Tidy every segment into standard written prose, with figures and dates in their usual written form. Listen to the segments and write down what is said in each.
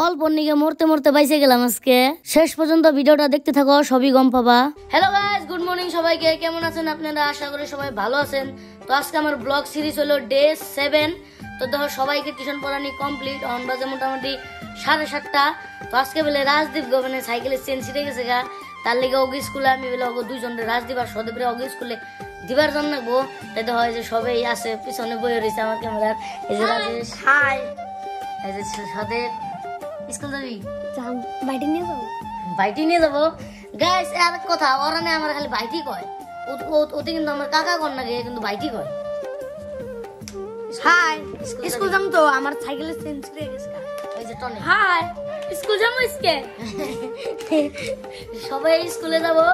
অল্প নিকে মরতে মরতে বাইসে গেলাম আজকে। শেষ পর্যন্ত ভিডিওটা দেখতে থাকো, সবই গম পাবা। হ্যালো গাইস, গুড মর্নিং সবাইকে। কেমন আছেন আপনারা? আশা করি সবাই ভালো আছেন। তো আজকে আমার ব্লগ সিরিজ হলো ডে 7। তো দেখো সবাইকে টিউশন পড়ানি কমপ্লিট। অন বাজে মোটামুটি 7:30। তো আজকে বলে রাজদীপ মানে সাইকেলের চেন ছিঁড়ে গেছে গা, তার লেগে ওকে স্কুলে আমি বলে ওকে দুইজনের রাজদীপ আর সদেবরে ওকে স্কুলে দিবার জন্য রাখবো। তাই তো হয় যে সবাই আছে পিছনে বয়ে রয়েছে আমার ক্যামেরার। এই যে রাজেশ, হাই। এই যে সদেব, স্কুল যাবি? যাও, বাইটি নিয়ে যাবো। বাইটি নিয়ে যাবো গাইস। আর কথা ওরা না আমার খালি বাইটি কয়, ওতে কিন্তু আমার কাকা কর না গে, কিন্তু বাইটি কয়। হাই, স্কুল যাম তো, আমার সাইকেলের চেন ছিঁড়ে গেছে। এই যে টনি, হাই, স্কুল যাবো আজকে। সবাই স্কুলে যাবো।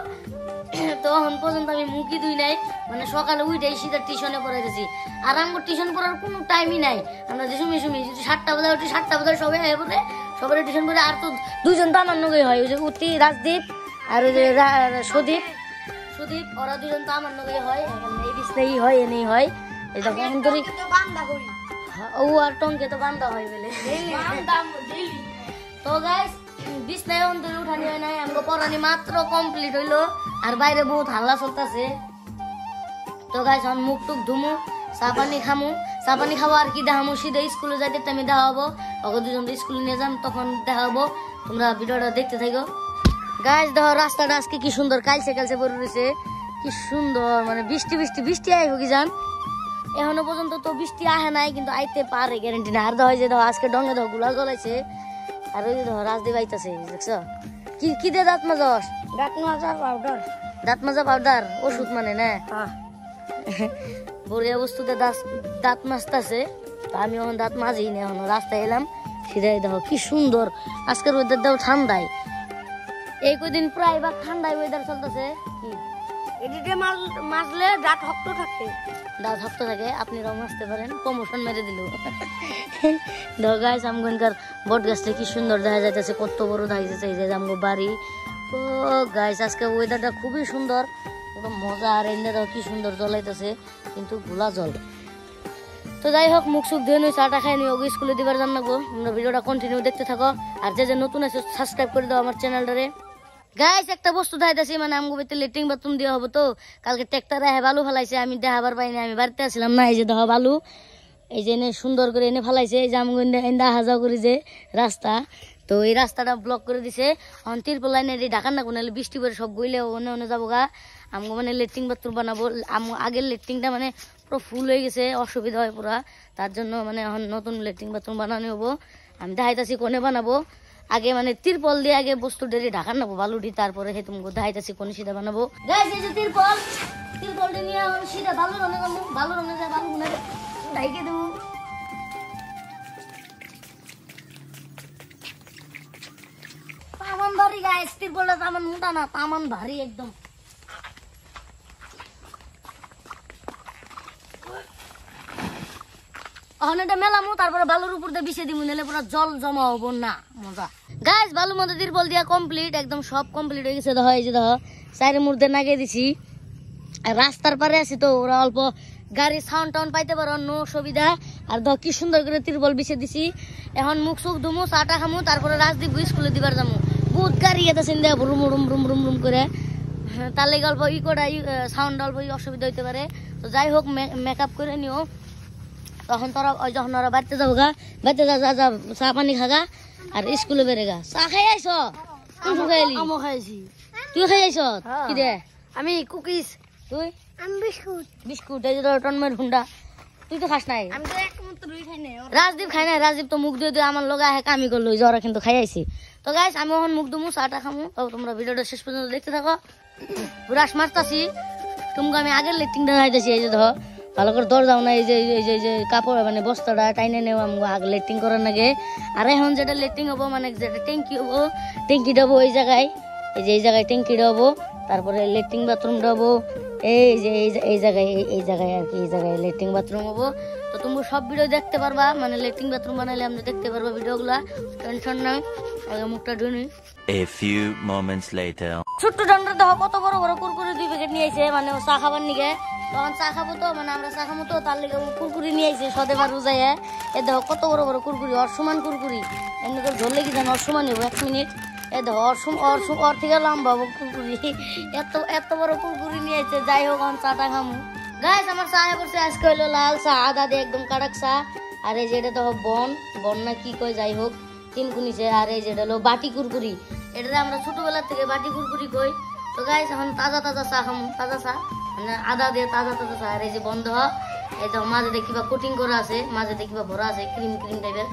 তো এখন পর্যন্ত আমি মুখই ধুই নাই, মানে সকালে উঠেই সিধা টিউশনে পড়ে গেছি। আর আমার টিউশন পড়ার কোনো টাইমই নাই। আমরা যে সুমি 7টা বাজে উঠি, 7টা বাজে সবাই হয়ে পড়ে, সবাই টিউশন পড়ে। আর তো দুজন তো আমার নগে হয়, ওই যে উঠি রাজদীপ আর ওই যে সুদীপ, ওরা দুজন তো আমার নগে হয়। এই বিছনাই হয়, এনেই হয়। এই দেখো এখন তোর ও আর টঙ্কে তো বান্ধা হয় বলে। তো গাইস বিছনায় এখন তোর উঠানি হয় নাই, আমাকে পড়ানি মাত্র কমপ্লিট হইলো। আর বাইরে বহুত হাল্লা চলতেছে। তো গাইস এখন মুখ টুক ধুমু, চা পানি খামু, চা পানি খাবো। আর কি দেখামু, সিধা স্কুলে যাইতে আমি দেখাবো। ওকে দুজন স্কুলে নিয়ে যাম, তখন দেখাবো। তোমরা ভিডিওটা দেখতে থাকো গাইস। দেখো রাস্তাটা আজকে কি সুন্দর কালচে পড়ে রয়েছে, কি সুন্দর। মানে বৃষ্টি আইব কি জান। এখনো পর্যন্ত তো বৃষ্টি আহে নাই, কিন্তু আইতে পারে গ্যারেন্টি না। আর দেখো যে দেখো আজকে ডঙ্গে দেখো গুলা জ্বলাইছে। আর ওই যে দেখো রাজদীপ আইতাছে, দেখছো কি দে দাঁত মাজাস? দাঁত মাজা পাউডার ওষুধ মানে না বড়িয়া বস্তুতে দাঁত মাজতেছে। আমি এখন দাঁত মাজি না, এখন রাস্তায় এলাম সিধাই। দেখো কি সুন্দর আজকের ওয়েদার, দেখো ঠান্ডায়। এই কদিন প্রায় বা ঠান্ডায় ওয়েদার চলতেছে। মাজলে দাঁত শক্ত থাকে, আপনিরাও মাজতে পারেন, প্রমোশন মেরে দিল। দেখো গাইস আমগনকার বট গাছটা কি সুন্দর দেখা যাইতেছে, কত বড় দেখা যাচ্ছে। এই যে আমগো বাড়ি। ও গাইস আজকে ওয়েদারটা খুবই সুন্দর, একদম মজা। আর এনে দেখো কি সুন্দর জ্বলাইতেছে, কিন্তু গোলা জল। তো যাই হোক, মুখ সুখ ধুয়ে নিয়ে চাটা খাই নিয়ে ওকে স্কুলে দিবার জানাবো। তোমরা ভিডিওটা কন্টিনিউ দেখতে থাকো। আর যে নতুন আছে সাবস্ক্রাইব করে দাও আমার চ্যানেলটারে। গাইস একটা বস্তু দেখাইতেছি, মানে আমগো বেতে লেট্রিন বাথরুম দেওয়া হবো। তো কালকে ট্রাক্টরে বালু ফেলাইছে, আমি দেখাবার পাইনি, আমি বাড়িতে আসলাম না। এই যে দেখো বালু, এই যে এনে সুন্দর করে এনে ফেলাইছে। এই যে আমগো এনে হাজা করি যে রাস্তা, তো এই রাস্তাটা ব্লক করে দিছে। এখন তিরপল লাইনে ঢাকার না কোনো বৃষ্টি করে সব গইলে অন্য যাবো গা। আমগো মানে লেট্রিন বাথরুম বানাবো। আগের লেট্রিনটা মানে পুরো ফুল হয়ে গেছে, অসুবিধা হয় পুরা। তার জন্য মানে এখন নতুন লেট্রিন বাথরুম বানানো হবো। আমি দেখাইতেছি কোনে বানাবো। আগে মানে তিরপল দিয়ে আগে বস্তু ডেরি ঢাকার নেবো বালুটি, তারপরে হে তুমি দেখাইতেছি কোন সিধা বানাবো। গাইস এই যে তিরপল নিয়ে সিধা বালু রঙে করবো। বালু রঙে যায় বালু গুনে ঢাইকে দেবো। তামান ভারী গাইস, তিরপলটা তামান মোটা না, তামান ভারী একদম। এটা মেলামু, তারপরে বালুর উপর দিয়ে বিছিয়ে দিব, নিলে পুরো জল জমা হবো না, মজা। গাইস বালুর মধ্যে তিরপল দিয়া কমপ্লিট, একদম সব কমপ্লিট হয়ে গেছে। দেখো এই যে দেখো চাইরে মধ্যে নাগিয়ে দিছি। আর রাস্তার পারে আছি তো ওরা অল্প গাড়ি সাউন্ড টাউন পাইতে পারো, নো সুবিধা। আর দেখো কি সুন্দর করে তিরপল বিছিয়ে দিছি। এখন মুখ সুখ ধুমু, চাটা খামু, তারপরে রাজদীপ স্কুলে দিবার যাবো। বহুত গাড়ি এতেছেন দেখ room room room room room করে। তার লেগে অল্প সাউন্ড অল্প অসুবিধা হইতে পারে। তো যাই হোক মেকআপ করে নিও। তখন তোরা যখন ওরা বাড়িতে যাবো গা, বাড়িতে যা চা পানি খাগা আর স্কুলে বেড়ে গা। চা খাই আইস? খাইছি। তুই খাই আইস কি রে? আমি কুকিজ। তুই? আমি বিস্কুট। এই যে তোর টনমের হুন্ডা, তুই তো খাস নাই। রাজদীপ খাই নাই, রাজদীপ তো মুখ দিয়ে আমার লগা আহে কামি করলো, ওরা কিন্তু খাই আইছি। তো গাইস আমি এখন মুখ দুমু, চাটা খামু। তো তোমরা ভিডিওটা শেষ পর্যন্ত দেখতে থাকো। ব্রাশ মারতাছি, তোমাকে আমি আগের লেট্রিনটা খাইতেছি। এই যে ধর ভালো করে দরজাও না, এই যে কাপড় মানে বস্তাটা টাইনে নেওয়া আমাকে আগে লেট্রিন করার নাগে। আর এখন যেটা লেট্রিন হবো, মানে যেটা ট্যাঙ্কি হবো, ট্যাঙ্কিটা হবো এই জায়গায়। এই জায়গায় ট্যাঙ্কিটা হবো, তারপরে লেট্রিন বাথরুমটা হবো এই জায়গায় আর কি। এই জায়গায় লেট্রিন বাথরুম হবো। তো তুমি সব ভিডিও দেখতে পারবা, মানে লেট্রিন বাথরুম বানাইলে আমরা দেখতে পারবা ভিডিওগুলা, টেনশন নাই। আগে মুখটা ধুই। A few moments later. ছোট্ট ডান্ডার দেখো কত বড় বড় কুরকুরে 2 প্যাকেট নিয়ে আইছে, মানে ও চা খাবার নিগে। তখন চা খাবো তো মানে আমরা চা খাবো তো তার লেগে কুরকুরি নিয়ে আইছে সদেবার রোজাইয়া এ দেখো কত বড় বড় কুরকুরি অসমান কুরকুরি এমনি করে ধরলে কি জানো অসমান নেবো 1 মিনিট এ দেখো অর থেকে লম্বা কুরকুরি এত বড় কুরকুরি নিয়ে আইছে যাই হোক আমি চাটা খামু গাইস আমার চা করছে আজকে হলো লাল চা আদা দিয়ে একদম কাড়াক চা আর এই যেটা দেখো বন না কি কয় যাই হোক 3 কুনিছে আর এই যেটা হলো বাটি কুরকুরি এটা আমরা ছোটবেলা থেকে বাটি কুরকুরি কই তো গাইস এখন তাজা চা খামু তাজা চা মানে আদা দিয়ে তাজা চা আর এই যে বন্ধ এই তো মাঝে দেখিবা কোটিং করা আছে মাঝে দেখিবা ভরা আছে ক্রিম টাইপের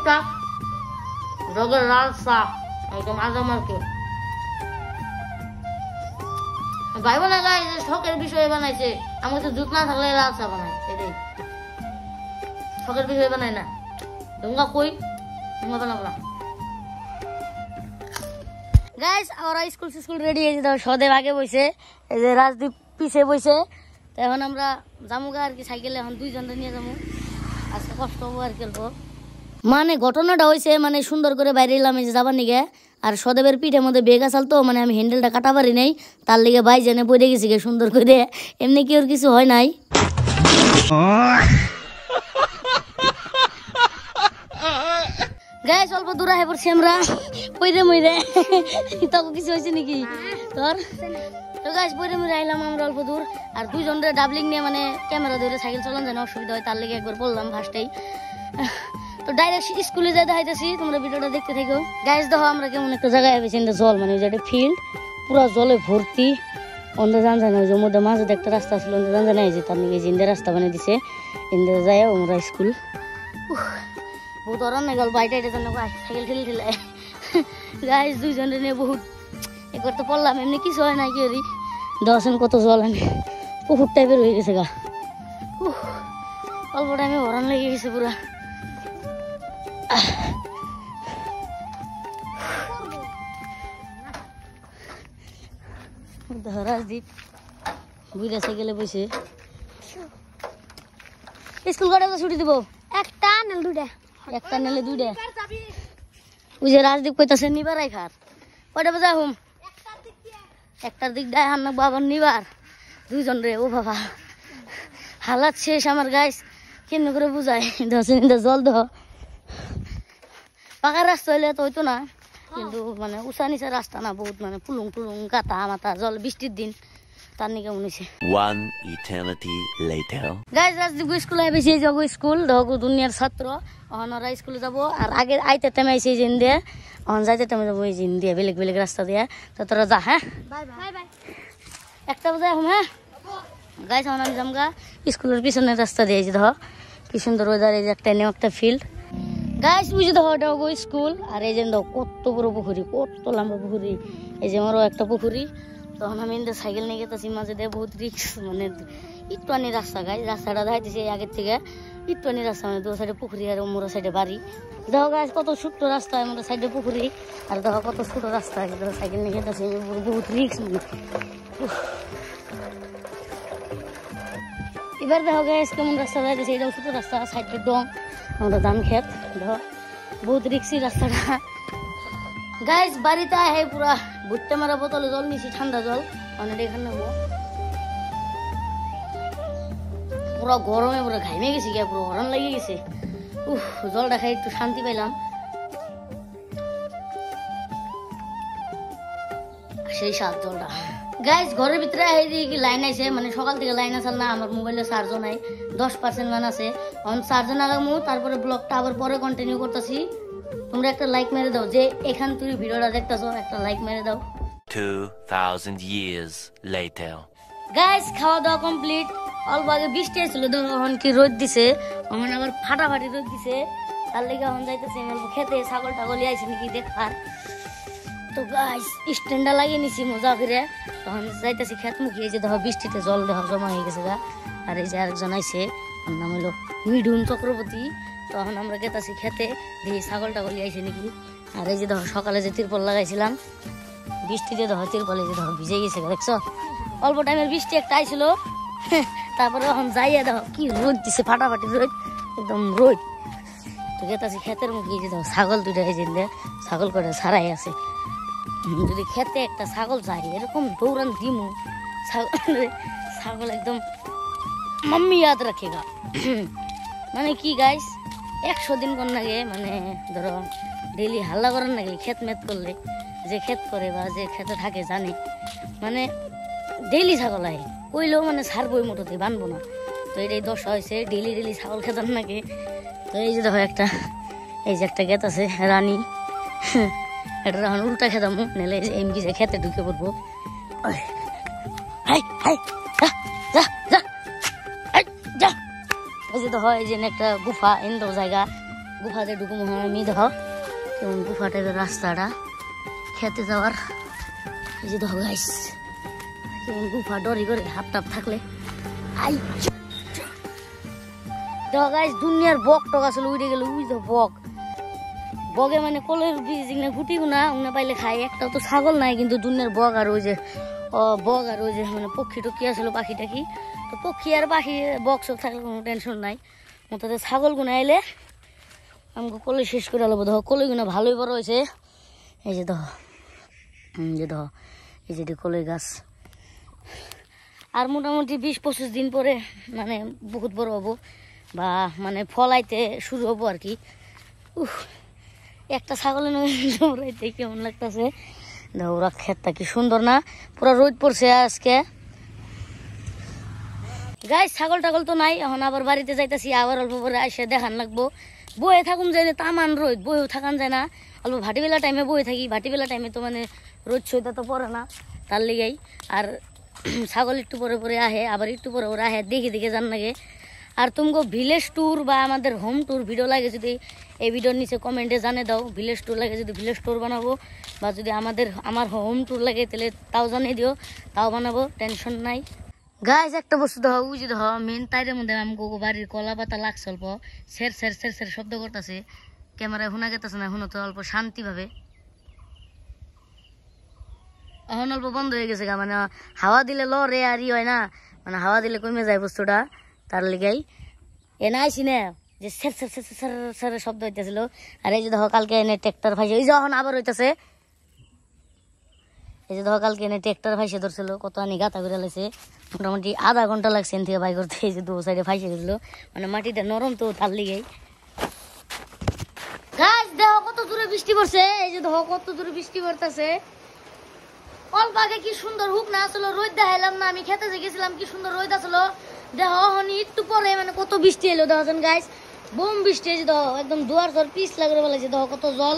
চা রগের লাল চা একদম আদা মার্কে ভাইবো না গাইস শখের বিষয়ে বানাইছে আমাকে তো জুত না থাকলে লাল চা বানাই এটাই শখের বিষয়ে বানাই না তোমরা কই তোমরা বানাবো না গাইস আমরা স্কুল রেডি হয়ে যাও সদেব আগে বসে এই যে রাজদীপ পিছে বসে তো এখন আমরা যামুগা আর কি সাইকেলে এখন 2 জনটা নিয়ে যাবো আজকে কষ্ট হবো আর কি মানে ঘটনাটা হয়েছে মানে সুন্দর করে বাইরে এলাম এই যে যাবার নিগে আর সদেবের পিঠের মধ্যে বেগ আসাল তো মানে আমি হ্যান্ডেলটা কাটা পারি নাই তার লিগে ভাই জেনে পড়ে গেছি সুন্দর করে এমনি কি ওর কিছু হয় নাই গাইস অল্প দূর আহে পড়ছি আমরা পইরে মইরে তখন কিছু হয়েছে নাকি তোর তো গাইস পইরে মইরে আইলাম আমরা অল্প দূর আর 2 জনের ডাবলিং নিয়ে মানে ক্যামেরা ধরে সাইকেল চালান যেন অসুবিধা হয় তার লেগে একবার বললাম ফার্স্টেই তো ডাইরেক্ট স্কুলে যাই দেখাইতেছি তোমরা ভিডিওটা দেখতে থাকো গাইস দেখো আমরা কেমন একটা জায়গায় পেয়েছি জল মানে যেটা ফিল্ড পুরো জলে ভর্তি অন্ধ জান জানা ওই মধ্যে মাঝে একটা রাস্তা ছিল অন্ধ জান জানা এই যে তার নিয়ে জিন্দে রাস্তা বানিয়ে দিছে ইন্দে যায় আমরা স্কুল বহুত অরণ্য গেল বাইটা এটা জন্য সাইকেল ঠেলে গাইস 2 জনের নিয়ে বহুত একবার তো পড়লাম এমনি কিছু হয় না কি ওরি দর্শন কত জল আমি পুকুর টাইপের হয়ে গেছে গা অল্প টাইমে ভরান লেগে গেছে পুরা রাজদীপ বুড়া সাইকেলে বসে স্কুল কটা ছুটি দিব একটা নেলে দুইটা ওই যে রাজদীপ কইতাছে নিবার খার কয়টা বাজে হুম 1টার দিক দেয় হান্না বাবার নিবার 2 জন রে ও বাবা হালাত শেষ আমার গাইস কেন করে বুঝায় জল দেহ পাকার রাস্তা হইলে তো হইতো না কিন্তু মানে উঁচা নিচা রাস্তা না বহুত মানে পুলুং কাতা মাথা জল বৃষ্টির দিন তার নিকে মনেছে গাইস রাজদীপ স্কুল আইবেছি এই যাবো স্কুল দেখো দুনিয়ার ছাত্র অহনরা স্কুলে যাবো আর আগে আইতে টাইমে আইসি এই জিন দিয়ে অহন যাইতে টাইমে যাবো এই জিন দিয়ে বেলেগ রাস্তা দিয়ে তো তোরা যা হ্যাঁ বাই 1টা বাজে এখন হ্যাঁ গাইস এখন আমি যামগা স্কুলের পিছনের রাস্তা দিয়ে এই যে দেখো কি সুন্দর ওয়েদার এই যে একটা ফিল্ড গাইস বুঝে দেখো এটা স্কুল আর এই যে দেখো কত বড় পুকুরি কত লম্বা পুকুরি এই যে আমারও একটা পুকুরি তখন আমি সাইকেল নিয়ে গেতেছি মাঝে দিয়ে বহুত রিক্স মানে ইটুয়ানি রাস্তা গাইস রাস্তাটা দেখাইতেছি আগের থেকে ইটুয়ানি রাস্তা মানে 2 সাইডে পুকুরি আর মোর সাইডে বাড়ি দেখো গাইস কত ছোট্ট রাস্তা মোর সাইডে পুকুরি আর দেখো কত ছোট রাস্তা সাইকেল নিয়ে গেতেছি বহুত রিক্স মানে এবার দেখো গাইস কেমন রাস্তা যাইতেছে এটাও ছোট রাস্তা সাইডে ডং আমরা ধান খেত দেখো বহুত রিক্সি রাস্তাটা গাইস বাড়িতে আহে পুরা ভুট্টা মারা বোতলে জল নিছি ঠান্ডা জল অনেক এখানে নেবো পুরো গরমে পুরো ঘাইমে গেছি গিয়া পুরো হরণ লেগে গেছে জলটা খাই একটু শান্তি পাইলাম সেই স্বাদ জলটা গাইস ঘরের ভিতরে কি লাইন আছে মানে সকাল থেকে লাইন আসল না আমার মোবাইলে চার্জও নাই 10% মান আছে চার্জও লাগামু তারপরে ব্লগটা আবার পরে কন্টিনিউ করতেছি তোমরা একটা লাইক মেরে দাও যে এখান তুমি ভিডিওটা দেখতেছো একটা লাইক মেরে দাও 2000 years later গাইস খাওয়া দাওয়া কমপ্লিট অল্প আগে বৃষ্টি আসছিল তখন কি রোদ দিছে এখন আবার ফাটাফাটি রোদ দিছে তার লেগে এখন যাইতেছে খেতে ছাগল টাগলি আইছে নাকি দেখার তো গাইস স্ট্যান্ডটা লাগিয়ে নিছি মজা করে তখন যাইতেছি খেত মুখিয়ে যে দেখো বৃষ্টিতে জল দেখো জমা হয়ে গেছে গা আর এই যে আরেকজন আইছে ওর নাম হলো মিডুন চক্রবর্তী তখন আমরা গেতাছি খেতে দেখি ছাগল টাগলি আইছে নাকি আর এই যে দেখো সকালে যে তিরপল লাগাইছিলাম বৃষ্টিতে দেখো তিরপলে যে দেখো ভিজে গেছে দেখছো অল্প টাইমের বৃষ্টি একটা আইছিল তারপরে এখন যাইয়া দেখো কি রোদ দিছে ফাটাফাটি রোদ একদম রোদ তো গেতাছি খেতের মুখে যে দেখো ছাগল 2টা এই যে ছাগল কটা ছাড়াই আছে যদি খেতে একটা ছাগল চাই এরকম দৌড়ান দিমু ছাগল একদম মাম্মি ইয়াদ রাখেগা। মানে কি গাইস 100 দিন কোন লাগে মানে ধরো ডেইলি হাল্লা করার নাকি ক্ষেত মেত করলে যে ক্ষেত করে বা যে খেতে থাকে জানে মানে ডেইলি ছাগল আয় কইলেও মানে ছাড়বই মোটোতে বানবো না। তো এটাই দশা হয়েছে ডেইলি ছাগল খেতাম নাকি। তো এই যে দেখো একটা এই যে একটা ক্ষেত আছে রানী এটা এখন উল্টা খেতাম নেলে এমকি যে খেতে ঢুকে পড়বো। এই যে দেখো এই যে একটা গুফা এন্দ জায়গা গুফাতে ঢুকুম আমি দেখো কেমন গুফা টাইপের রাস্তাটা খেতে যাওয়ার। এই যে দেখো গাইস কেমন গুফা ডরি করে হাত টাপ থাকলে আই দেখো গাইস দুনিয়ার বক টক আসলে উড়ে গেল উই তো বক বগে মানে কলের বীজ গুটি গুনা উনা পাইলে খাই একটাও তো ছাগল নাই কিন্তু দুনিয়ার বক আর ওই যে বক আর ওই যে মানে পক্ষী টক্ষী আসলো পাখি টাকি তো পক্ষী আর পাখি বক সব থাকলে কোনো টেনশন নাই মতো ছাগল গুনা এলে আমাকে কলে শেষ করে আলো দেখো কলে গুনা ভালোই বড় হয়েছে। এই যে দেখো যে দেখো এই যে কলের গাছ আর মোটামুটি 20-25 দিন পরে মানে বহুত বড় হবো বা মানে ফলাইতে শুরু হবো আর কি। একটা ছাগলের দৌড়াইতে কেমন লাগতেছে ওরা ক্ষেতটা কি সুন্দর না পুরো রোদ পড়ছে আজকে। গাইস ছাগল টাগল তো নাই এখন আবার বাড়িতে যাইতেছি আবার অল্প পরে এসে দেখান লাগবো। বয়ে থাকুন যায় না তামান রোদ বয়েও থাকান যায় না অল্প ভাটিবেলা টাইমে বয়ে থাকি ভাটিবেলা টাইমে তো মানে রোদ সইতে তো পড়ে না তার লেগেই আর ছাগল একটু পরে পরে আহে আবার একটু পরে ওরা আহে দেখে দেখে যান লাগে। আর তুমগো ভিলেজ ট্যুর বা আমাদের হোম ট্যুর ভিডিও লাগে যদি এই ভিডিওর নিচে কমেন্টে জানিয়ে দাও ভিলেজ ট্যুর লাগে যদি ভিলেজ ট্যুর বানাবো বা যদি আমার হোম ট্যুর লাগে তাহলে তাও জানিয়ে দিও তাও বানাবো টেনশন নাই। গাইজ একটা বস্তু দেখো ওই যে দেখো মেন তাইরের মধ্যে আমি বাড়ির কলা পাতা লাগছে অল্প সের সের সের সের শব্দ করতেছে ক্যামেরায় শোনা গেতেছে না শুনো তো অল্প শান্তিভাবে এখন অল্প বন্ধ হয়ে গেছে গা মানে হাওয়া দিলে লড়ে আর ই হয় না মানে হাওয়া দিলে কমে যায় বস্তুটা তার লিগাই এনে আইসি না যে সের সের সের সের সের শব্দ হইতেছিল। আর এই যে দেখো কালকে এনে ট্রেক্টর ভাইসে এই যখন আবার হইতেছে এই যে দেখো কালকে এনে ট্রেক্টর ভাইসে ধরছিল কত আনি গাতা করে লাগছে মোটামুটি আধা ঘন্টা লাগছে এন থেকে বাই করতে। এই যে দু সাইডে ফাইসে গেছিল মানে মাটিটা নরম তো তার লিগেই। গাছ দেখো কত দূরে বৃষ্টি পড়ছে এই যে দেখো কত দূরে বৃষ্টি পড়তেছে অল্প আগে কি সুন্দর হুক না আসলো রোদ দেখাইলাম না আমি খেতে যে গেছিলাম কি সুন্দর রোদ আসলো দেখো একটু পরে মানে কত বৃষ্টি এলো দেখছেন গাইস বোম বৃষ্টি এই যে দেখো একদম দুয়ার ধর পিস লাগরে বলেছে দেখো কত জল।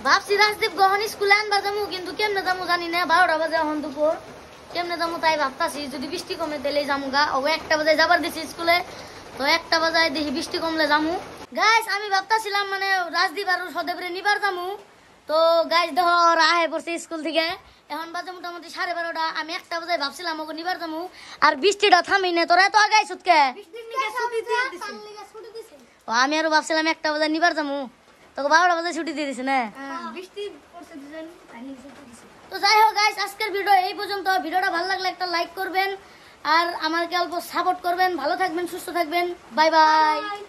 ভাবছি রাজদীপ গহন স্কুলে আনবা যাবো কিন্তু কেমনে যাবো জানি না 12টা বাজে এখন দুপুর কেমনে যাবো তাই ভাবতাছি যদি বৃষ্টি কমে তাহলে যাবো গা ও 1টা বাজে যাবার দিছি স্কুলে তো 1টা বাজায় দেখি বৃষ্টি কমলে যাবো। গাইস আমি ভাবতাছিলাম মানে রাজদীপ আর সদেবরে নিবার যাবো তো গাইস দেখো ওরা আহে পড়ছে স্কুল থেকে এখন বাজে মোটামুটি 12:30 আমি 1টা বাজায় ভাবছিলাম ওকে নিবার যাবো আর বৃষ্টিটা থামি না তোরা তো আগে সুতকে আমি আরো ভাবছিলাম 1টা বাজায় নিবার যাবো তোকে 12টা বাজে ছুটি দিয়ে দিছে না তো যাই হোক গাইস আজকের ভিডিও এই পর্যন্ত ভিডিওটা ভালো লাগলে একটা লাইক করবেন আর আমাকে অল্প সাপোর্ট করবেন ভালো থাকবেন সুস্থ থাকবেন বাই বাই।